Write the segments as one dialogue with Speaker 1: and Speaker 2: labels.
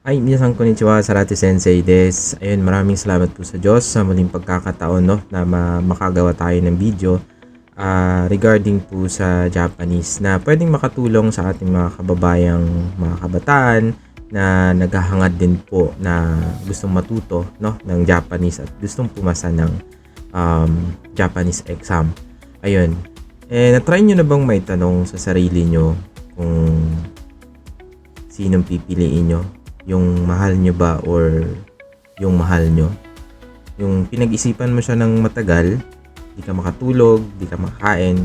Speaker 1: Ay, minasan konnichiwa, Sarate Sensei des. Ayun, maraming salamat po sa Diyos sa muling pagkakataon na makagawa tayo ng video regarding po sa Japanese na pwedeng makatulong sa ating mga kababayang mga kabataan na naghahangad din po na gustong matuto ng Japanese at gustong pumasa ng Japanese exam. Ayun. Na-try nyo na bang may tanong sa sarili nyo kung sinong pipiliin nyo? Yung mahal nyo ba or yung mahal nyo? Yung pinag-isipan mo siya ng matagal, di ka makatulog, di ka makakain,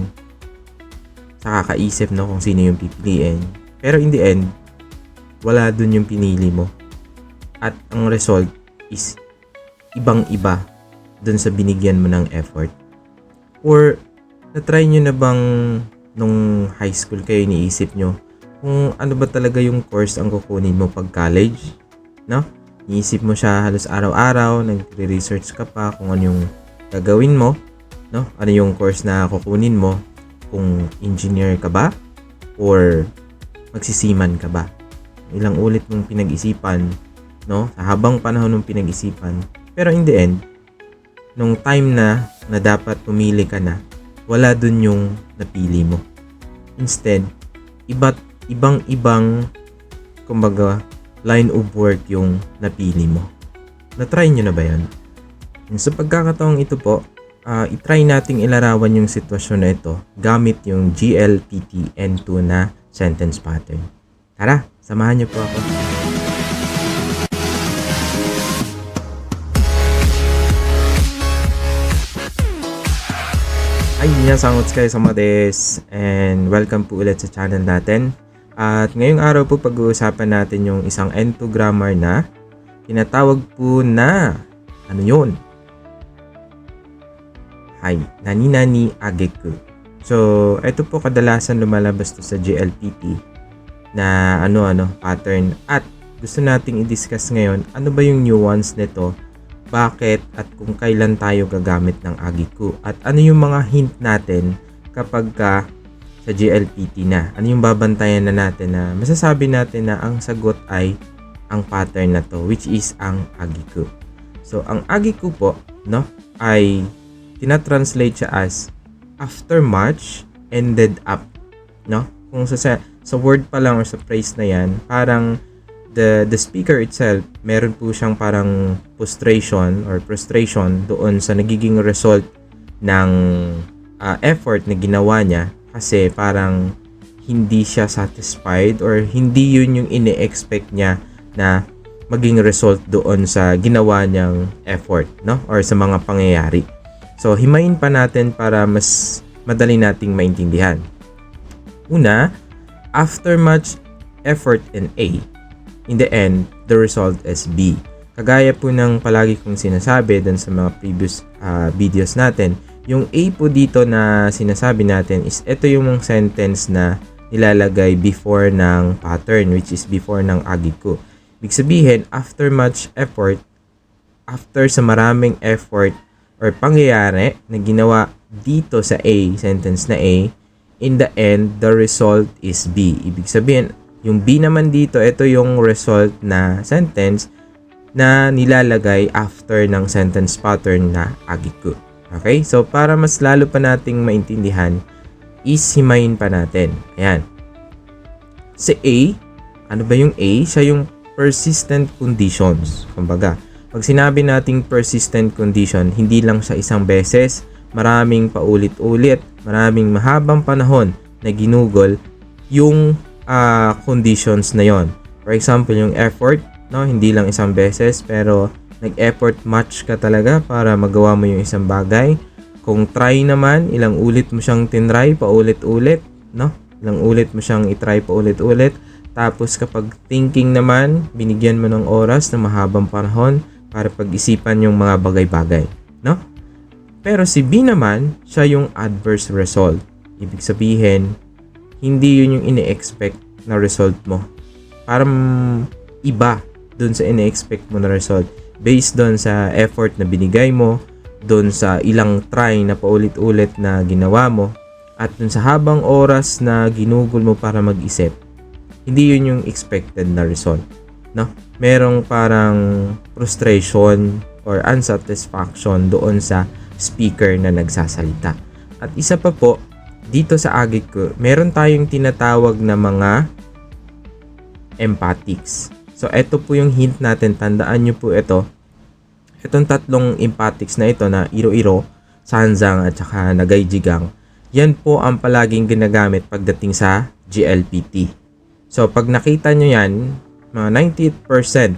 Speaker 1: sa kakaisip kung sino yung pipiliin. Pero in the end, wala dun yung pinili mo. At ang result is ibang-iba dun sa binigyan mo ng effort. Or na-try nyo na bang nung high school kayo iniisip nyo kung ano ba talaga yung course ang kukunin mo pag college, no? Iisip mo siya halos araw-araw, nagre-research ka pa kung ano yung gagawin mo, no? Ano yung course na kukunin mo, kung engineer ka ba or magsisiman ka ba. Ilang ulit mong pinag-isipan, no? Sa habang panahon ng pinag-isipan. Pero in the end, nung time na dapat pumili ka na, wala dun yung napili mo. Instead, ibang-ibang kumbaga line of work yung napili mo. Na-try nyo na ba yan? Sa pagkakataong ito po, itry nating ilarawan yung sitwasyon na ito gamit yung GLPT N2 na sentence pattern. Tara, samahan nyo po ako. Ay, minasan konnichiwa des and welcome po ulit sa channel natin. At ngayong araw po pag-uusapan natin yung isang N2 grammar na tinatawag po na ano yun? Hay, nani ageku. So, ito po kadalasan lumalabas to sa GLPT na pattern at gusto nating i-discuss ngayon ano ba yung nuance nito, bakit at kung kailan tayo gagamit ng ageku at ano yung mga hint natin kapag sa GLPT na. Ano yung babantayan na natin na masasabi natin na ang sagot ay ang pattern na to, which is ang ageku. So, ang ageku po, ay tinatranslate siya as after much, ended up. Kung sa word pa lang or sa phrase na yan, parang the speaker itself, meron po siyang parang frustration doon sa nagiging result ng effort na ginawa niya. Kasi parang hindi siya satisfied or hindi yun yung ine-expect niya na maging result doon sa ginawa niyang effort, or sa mga pangyayari. So, himayin pa natin para mas madali nating maintindihan. Una, after much effort in A, in the end, the result is B. Kagaya po ng palagi kong sinasabi dun sa mga previous videos natin, yung A po dito na sinasabi natin is ito yung sentence na nilalagay before ng pattern, which is before ng ageku. Ibig sabihin, after much effort, after sa maraming effort or pangyayari na ginawa dito sa A, sentence na A, in the end, the result is B. Ibig sabihin, yung B naman dito, ito yung result na sentence na nilalagay after ng sentence pattern na ageku. Okay? So, para mas lalo pa nating maintindihan, isimayin pa natin. Ayan. Sa A, ano ba yung A? Siya yung persistent conditions. Kumbaga, pag sinabi nating persistent condition, hindi lang siya isang beses, maraming paulit-ulit, maraming mahabang panahon na ginugol yung conditions na yon. For example, yung effort, hindi lang isang beses, pero nag-effort much ka talaga para magawa mo yung isang bagay. Kung try naman, ilang ulit mo siyang tinry paulit-ulit, Ilang ulit mo siyang itry paulit-ulit. Tapos kapag thinking naman, binigyan mo ng oras na mahabang panahon para pag-isipan yung mga bagay-bagay, Pero si B naman, siya yung adverse result. Ibig sabihin, hindi yun yung ine-expect na result mo. Parang iba dun sa ine-expect mo na result. Based doon sa effort na binigay mo, doon sa ilang try na paulit-ulit na ginawa mo, at doon sa habang oras na ginugol mo para mag-isip, hindi yun yung expected na result. merong parang frustration or unsatisfaction doon sa speaker na nagsasalita. At isa pa po, dito sa Ageku, meron tayong tinatawag na mga empathics. So, ito po yung hint natin. Tandaan nyo po ito. Itong tatlong empathics na ito na iro-iro, sanzang at saka nagayjigang, yan po ang palaging ginagamit pagdating sa GLPT. So, pag nakita nyo yan, mga 98%,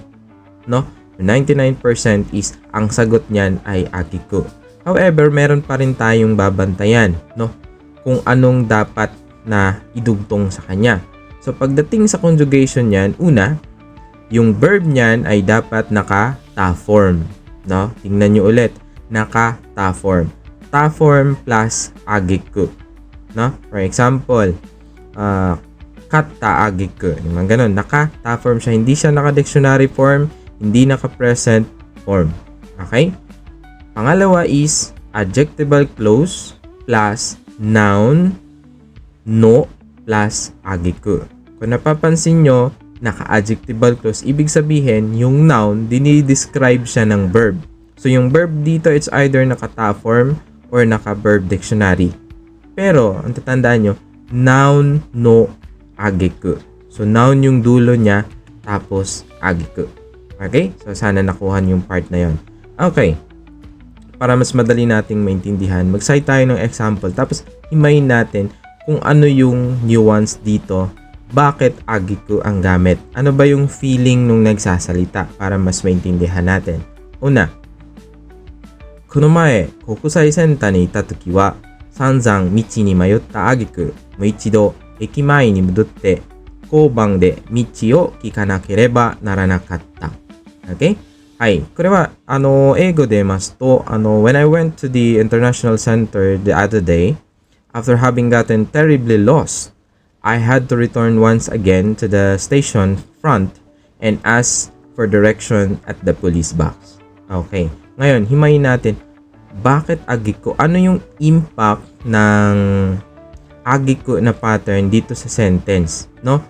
Speaker 1: no? 99% is ang sagot niyan ay Ageku. However, meron pa rin tayong babantayan, no? Kung anong dapat na idugtong sa kanya. So, pagdating sa conjugation niyan, una, yung verb niyan ay dapat naka-ta form, no? Tingnan nyo ulit, naka-ta form. Ta form plus Ageku, no? For example, katta Ageku, yung mga ganun, naka-ta form siya, hindi siya naka-dictionary form, hindi naka-present form. Okay? Pangalawa is adjectival clause plus noun no plus Ageku. Kung napapansin nyo, naka-adjectival clause, ibig sabihin, yung noun, dinidescribe siya ng verb. So, yung verb dito, it's either naka-ta form or naka-verb dictionary. Pero, ang tatandaan nyo, noun no Ageku. So, noun yung dulo niya, tapos Ageku. Okay? So, sana nakuha yung part na yon. Okay. Para mas madali nating maintindihan, mag-cite tayo ng example, tapos himayin natin kung ano yung nuance dito, bakit Ageku ang gamit. Ano ba yung feeling nung nagsasalita para mas maintindihan natin. Una, この前、国際センターにいたときは、散々道に迷った挙句、もう一度駅前に戻って、交番で道を聞かなければならなかった。Okay? はい。これは、英語で言いますと、when I went to the international center the other day, after having gotten terribly lost, I had to return once again to the station front and ask for direction at the police box. Okay. Ngayon, himayin natin, bakit Ageku? Ano yung impact ng Ageku na pattern dito sa sentence, no?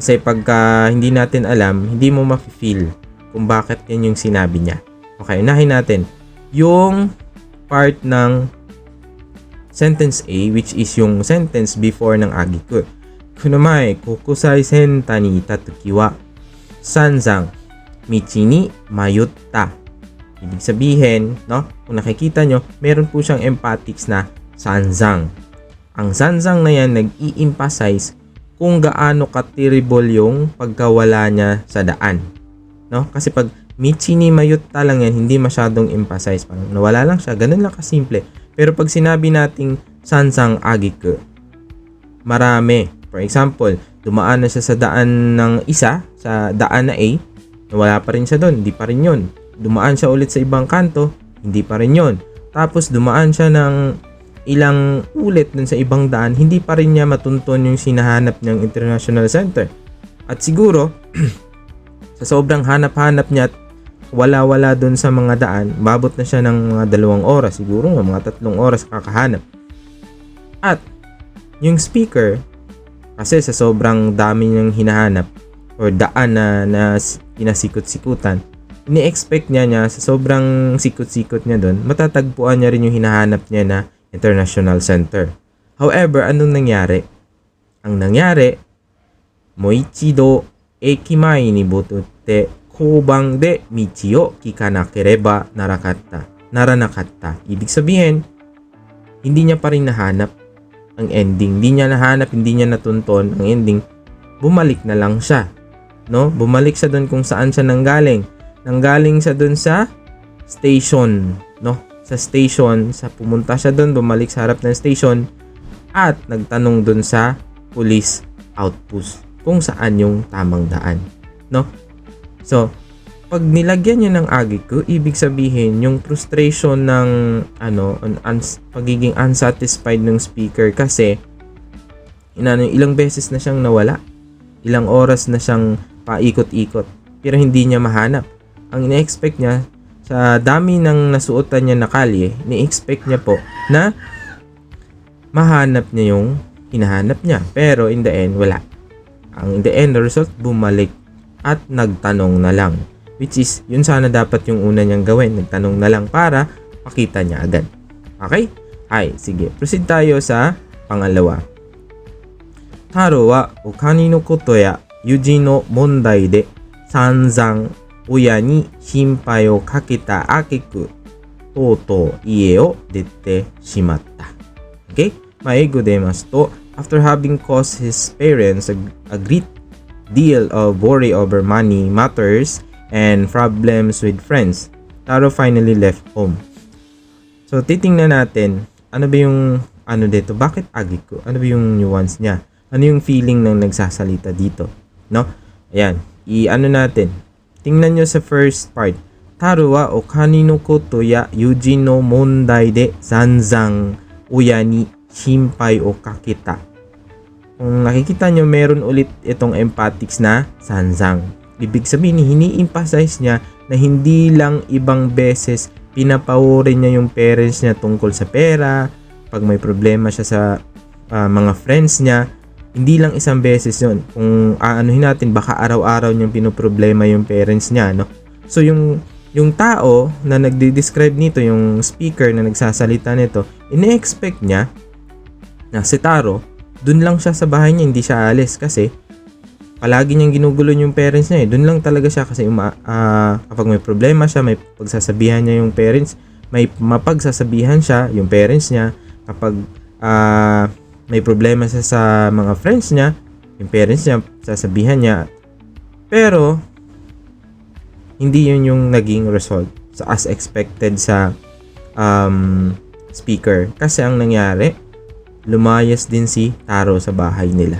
Speaker 1: Kasi pagka hindi natin alam, hindi mo ma-feel kung bakit yan yung sinabi niya. Okay, unahin natin yung part ng sentence A, which is yung sentence before ng Ageku. この前、国際センターにいたときは、散々道に迷った。Ibig sabihin, no? Kung nakikita nyo, meron po siyang emphatics na sanzang. Ang sanzang na yan nag-i-emphasize kung gaano ka-terrible yung pagkawala niya sa daan. No? Kasi pag michi ni mayutta lang yan, hindi masyadong emphasize. Parang nawala lang siya, ganun lang kasimple. Pero pag sinabi nating sanzang Ageku, marami. For example, dumaan na siya sa daan ng isa, sa daan na A, nawala pa rin siya doon, hindi pa rin yun. Dumaan siya ulit sa ibang kanto, hindi pa rin yun. Tapos dumaan siya ng ilang ulit dun sa ibang daan, hindi pa rin niya matunton yung sinahanap niyang international center. At siguro, sa sobrang hanap-hanap niya at wala-wala dun sa mga daan, babot na siya ng mga 2 oras, siguro mga 3 oras kakahanap. At yung speaker, kasi sa sobrang dami niyang hinahanap or daan na pinasikot-sikutan, ini-expect niya sa sobrang sikot-sikot niya doon, matatagpuan niya rin yung hinahanap niya na international center. However, anong nangyari? Ang nangyari, moichido ekimae ni bototte koubang de michi o kikanakereba naranakatta. Ibig sabihin, hindi niya pa rin nahanap ang ending. Hindi niya nahanap, hindi niya natunton ang ending. Bumalik na lang siya. No? Bumalik siya doon kung saan siya nanggaling. Nanggaling siya doon sa station, no? Sa station, pumunta siya doon, bumalik sa harap ng station at nagtanong doon sa police outpost kung saan yung tamang daan, no? So, pag nilagyan niya ng Ageku, ibig sabihin yung frustration ng pagiging unsatisfied ng speaker kasi ilang beses na siyang nawala. Ilang oras na siyang paikot-ikot pero hindi niya mahanap. Ang ina-expect niya sa dami ng nasuotan niya na kalye, ni-expect niya po na mahanap niya yung hinahanap niya. Pero in the end, wala. In the end, the result, bumalik at nagtanong na lang. Which is, yun sana dapat yung una niyang gawin. Nagtanong na lang para makita niya agad. Okay? Ay, sige. Proceed tayo sa pangalawa. Taro wa okani no koto ya yuji no mondai de sanzan oya ni shinpai o kaketa akiku toto ie o dete shimatta. Okay? Maigo demasu to, after having caused his parents a great deal of worry over money matters and problems with friends, Taro finally left home. So, titingnan natin, ano ba yung, dito, bakit Agiku? Ano ba yung nuance niya? Ano yung feeling ng nagsasalita dito? No? Ayan, natin. Tingnan nyo sa first part. Taro wa okani no koto ya yuji no mondai de zanzan oya ni shinpai o kakita. Kung nakikita nyo, meron ulit itong emphatics na sanzang. Ibig sabihin, hini-emphasize niya na hindi lang ibang beses pinapawori niya yung parents niya tungkol sa pera, pag may problema siya sa mga friends niya, hindi lang isang beses yun. Kung aanuhin natin, baka araw-araw niyang pinoproblema yung parents niya, no? So, yung tao na nagde-describe nito, yung speaker na nagsasalita nito, ine-expect niya na si Taro, dun lang siya sa bahay niya, hindi siya alis kasi palagi niyang ginugulo yung parents niya. Dun lang talaga siya kasi kapag may problema siya, may pagsasabihan niya yung parents, may mapagsasabihan siya yung parents niya. Kapag may problema siya sa mga friends niya, yung parents niya, sasabihan niya. Pero hindi yun yung naging result as expected sa speaker. Kasi ang nangyari, lumayas din si Taro sa bahay nila.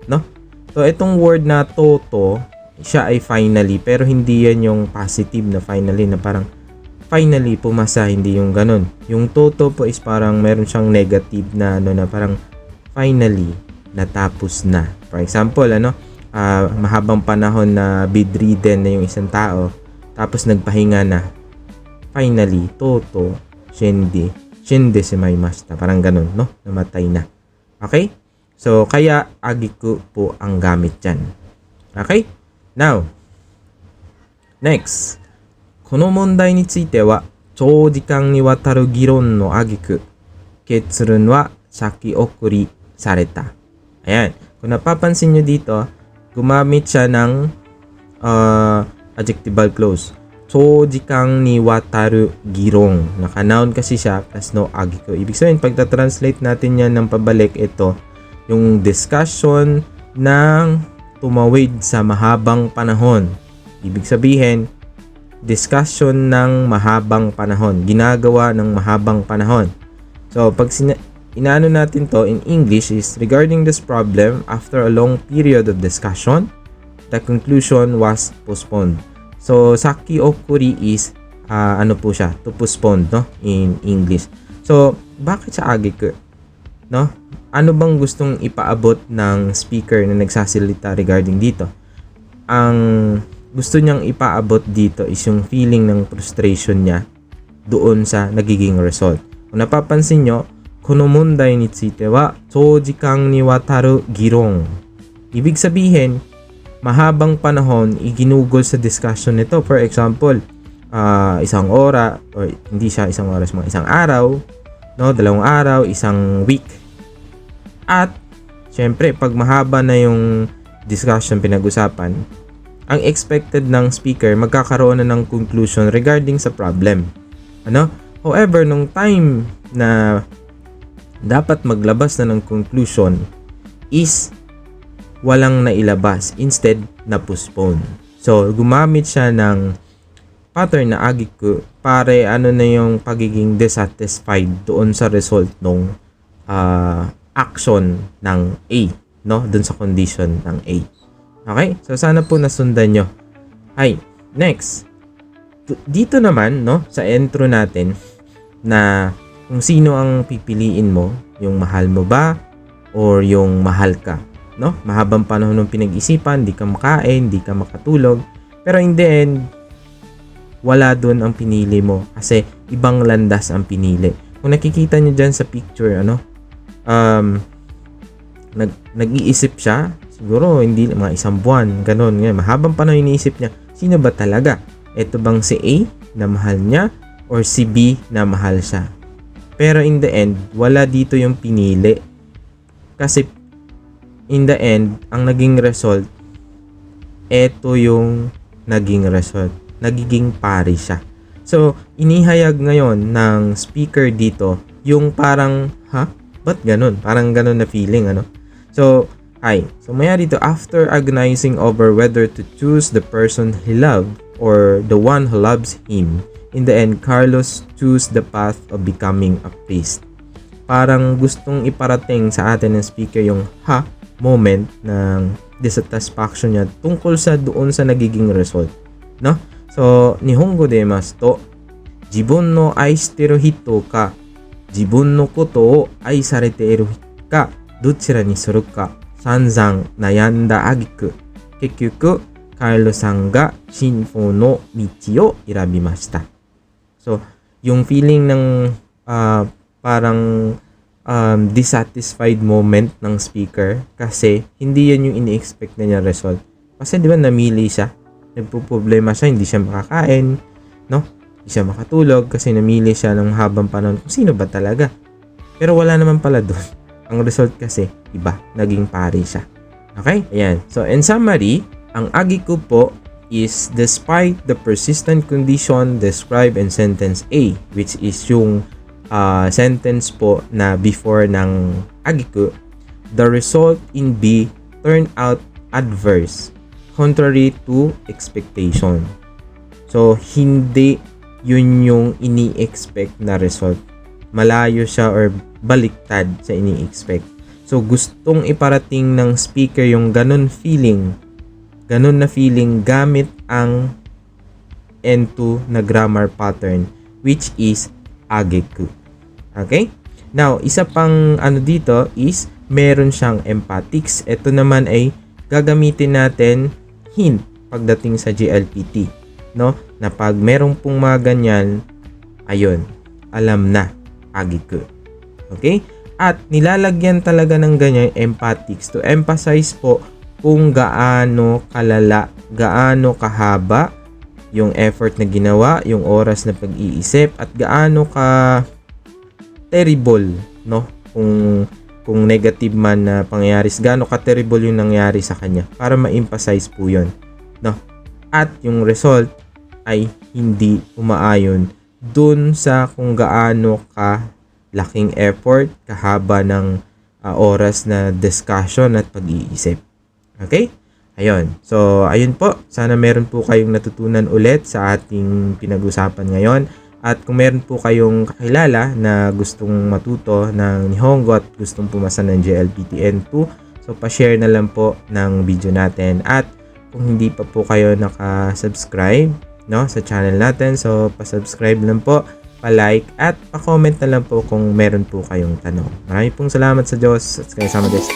Speaker 1: No? So, itong word na toto, siya ay finally, pero hindi yan yung positive na finally, na parang finally pumasa, hindi yung ganun. Yung toto po is parang meron siyang negative na na parang finally natapos na. For example, mahabang panahon na bedridden na yung isang tao, tapos nagpahinga na. Finally, toto, shinde shimaimashita. Parang ganun, no? Namatay na. Okay? So, kaya agiku po ang gamit dyan. Okay? Now, next. この問題については、長時間にわたる議論の挙句、結論は先送りされた. Ayan. Kung napapansin nyo dito, gumamit siya ng adjectival clause. 長時間にわたる議論. Naka-noun kasi siya plus no agiku. Ibig sabihin, pagta-translate natin yan ng pabalik, ito, yung discussion ng tumawid sa mahabang panahon. Ibig sabihin, discussion ng mahabang panahon. Ginagawa ng mahabang panahon. So, pag inaano natin to in English is, regarding this problem, after a long period of discussion, the conclusion was postponed. So, saki okuri is, po siya, to postpone, no? In English. So, bakit sa agiku? No? Ano bang gustong ipaabot ng speaker na nagsasalita regarding dito? Ang gusto niyang ipaabot dito is yung feeling ng frustration niya doon sa nagiging result. Kung napapansin nyo, この問題については長時間にわたる議論. Ibig sabihin, mahabang panahon iginugol sa discussion nito. For example, isang oras, or hindi siya isang oras, mga isang araw, no, 2 araw, isang week. At, syempre, pag mahaba na yung discussion pinag-usapan, ang expected ng speaker, magkakaroon na ng conclusion regarding sa problem. However, nung time na dapat maglabas na ng conclusion is walang nailabas. Instead, na-postpone. So, gumamit siya ng pattern na agiku para na yung pagiging dissatisfied doon sa result ng action ng A, no? Dun sa condition ng A. Okay? So, sana po nasundan nyo. Ay, next. Dito naman, no? Sa intro natin, na kung sino ang pipiliin mo, yung mahal mo ba, or yung mahal ka, no? Mahabang panahon ng pinag-isipan, di ka makain, di ka makatulog, pero in the end, wala dun ang pinili mo, kasi ibang landas ang pinili. Kung nakikita nyo dyan sa picture, nag-iisip siya, siguro hindi mga isang buwan, ganun. Ngayon, mahabang panahon iniisip niya, sino ba talaga? Ito bang si A na mahal niya or si B na mahal siya? Pero in the end, wala dito yung pinili. Kasi in the end, ang naging result, ito yung naging result. Nagiging pari siya. So, inihayag ngayon ng speaker dito yung parang, ba't ganun? Parang ganun na feeling, ano? So, So, maya dito, after agonizing over whether to choose the person he loved or the one who loves him, in the end, Carlos chose the path of becoming a priest. Parang gustong iparating sa atin ng speaker yung moment ng dissatisfaction niya tungkol sa doon sa nagiging result, no? So, Nihongo de mas to, jibun no aishiteru hito ka, jibun no koto o aisarete ka, dochira ni suru ka, sanzan nayanda agiku, kekyuku, Carlos san ga shinfo no michi o irabimashita. So, yung feeling ng parang dissatisfied moment ng speaker kasi hindi yan yung ini-expect na niya result. Kasi di ba namili siya, nagpo-problema siya, hindi siya makakain, no? Hindi siya makatulog kasi namili siya ng habang panahon kung sino ba talaga. Pero wala naman pala doon. Ang result kasi, iba, naging pari siya. Okay? Ayan. So, in summary, ang agiku po is despite the persistent condition described in sentence A, which is yung sentence po na before ng agiku, the result in B turned out adverse, contrary to expectation. So, hindi yun yung ini-expect na result. Malayo siya or baliktad sa ini-expect. So, gustong iparating ng speaker yung ganun na feeling gamit ang N2 na grammar pattern, which is ageku. Okay? Now, isa pang dito is meron siyang emphatics. Ito naman ay gagamitin natin hint pagdating sa GLPT, no? Na pag merong pong mga ganyan, ayun, alam na, ageku. Okay? At nilalagyan talaga ng ganyan emphatics to emphasize po kung gaano kalala, gaano kahaba yung effort na ginawa, yung oras na pag-iisip, at gaano ka terrible, no? Kung negative man na pangyayari, gaano ka terrible yung nangyari sa kanya para ma-emphasize po yun, no? At yung result ay hindi umaayon dun sa kung gaano ka laking effort, kahaba ng oras na discussion at pag-iisip. Okay? Ayun. So, ayun po. Sana meron po kayong natutunan ulit sa ating pinag-usapan ngayon. At kung meron po kayong kakilala na gustong matuto ng Nihongo at gustong pumasa ng JLPT N2, so pa-share na lang po ng video natin. At kung hindi pa po kayo naka-subscribe, no, sa channel natin, so pa-subscribe lang po, pa-like at pa-comment na lang po kung meron po kayong tanong. Maraming pong salamat sa Diyos at kayo sama, Diyos.